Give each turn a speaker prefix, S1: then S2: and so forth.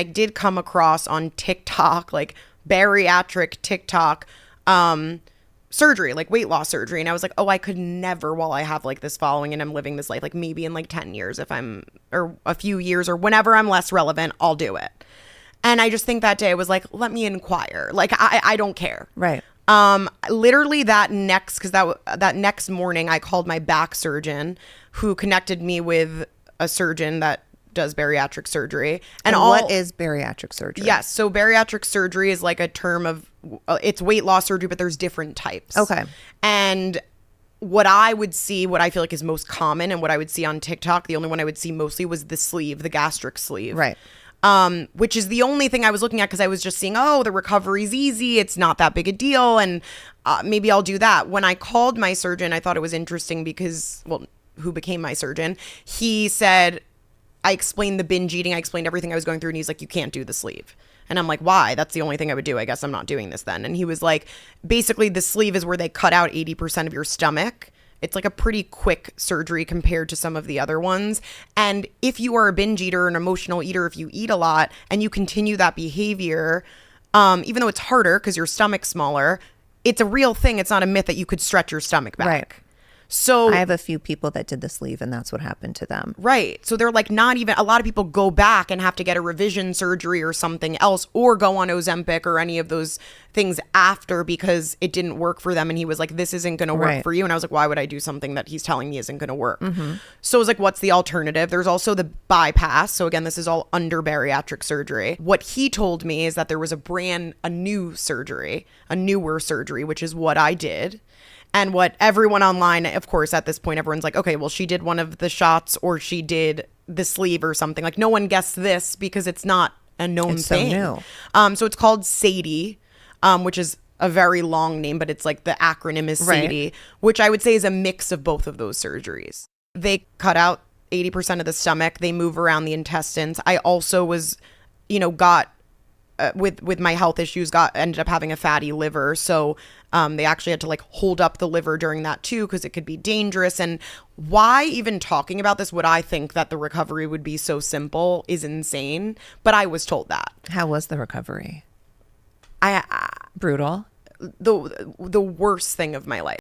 S1: I did come across on TikTok, like bariatric TikTok, surgery, like weight loss surgery. And I was like, oh, I could never, while I have like this following and I'm living this life, like maybe in like 10 years, if I'm, or a few years or whenever I'm less relevant, I'll do it. And I just think that day I was like, let me inquire. Like, I don't care.
S2: Right.
S1: Literally that next morning, I called my back surgeon, who connected me with a surgeon that does bariatric surgery.
S2: And what is bariatric surgery?
S1: Yes. So bariatric surgery is like a term of, it's weight loss surgery, but there's different types.
S2: Okay.
S1: And what I would see, what I feel like is most common and what I would see on TikTok, the only one I would see mostly was the sleeve, the gastric sleeve.
S2: Right.
S1: Which is the only thing I was looking at, because I was just seeing, oh, the recovery's easy. It's not that big a deal. And maybe I'll do that. When I called my surgeon, I thought it was interesting because, well, who became my surgeon, he said, I explained the binge eating. I explained everything I was going through. And he's like, you can't do the sleeve. And I'm like, why? That's the only thing I would do. I guess I'm not doing this then. And he was like, basically the sleeve is where they cut out 80% of your stomach. It's like a pretty quick surgery compared to some of the other ones. And if you are a binge eater, an emotional eater, if you eat a lot and you continue that behavior, even though it's harder because your stomach's smaller, it's a real thing. It's not a myth that you could stretch your stomach back.
S2: Right.
S1: So
S2: I have a few people that did the sleeve and that's what happened to them.
S1: Right. So they're like, not even, a lot of people go back and have to get a revision surgery or something else, or go on Ozempic or any of those things after because it didn't work for them. And he was like, this isn't going to work for you. And I was like, why would I do something that he's telling me isn't going to work? Mm-hmm. So I was like, what's the alternative? There's also the bypass. So again, this is all under bariatric surgery. What he told me is that there was a newer surgery, which is what I did. And what everyone online, of course, at this point, everyone's like, okay, well, she did one of the shots or she did the sleeve or something. Like, no one guessed this because it's not a known thing.
S2: So new.
S1: So it's called SADIE, which is a very long name, but it's like the acronym is SADIE, which I would say is a mix of both of those surgeries. They cut out 80% of the stomach. They move around the intestines. I also was, got with my health issues, ended up having a fatty liver. So they actually had to like hold up the liver during that too, because it could be dangerous. And why even talking about this, would I think that the recovery would be so simple is insane. But I was told that.
S2: How was the recovery?
S1: I
S2: Brutal.
S1: The worst thing of my life.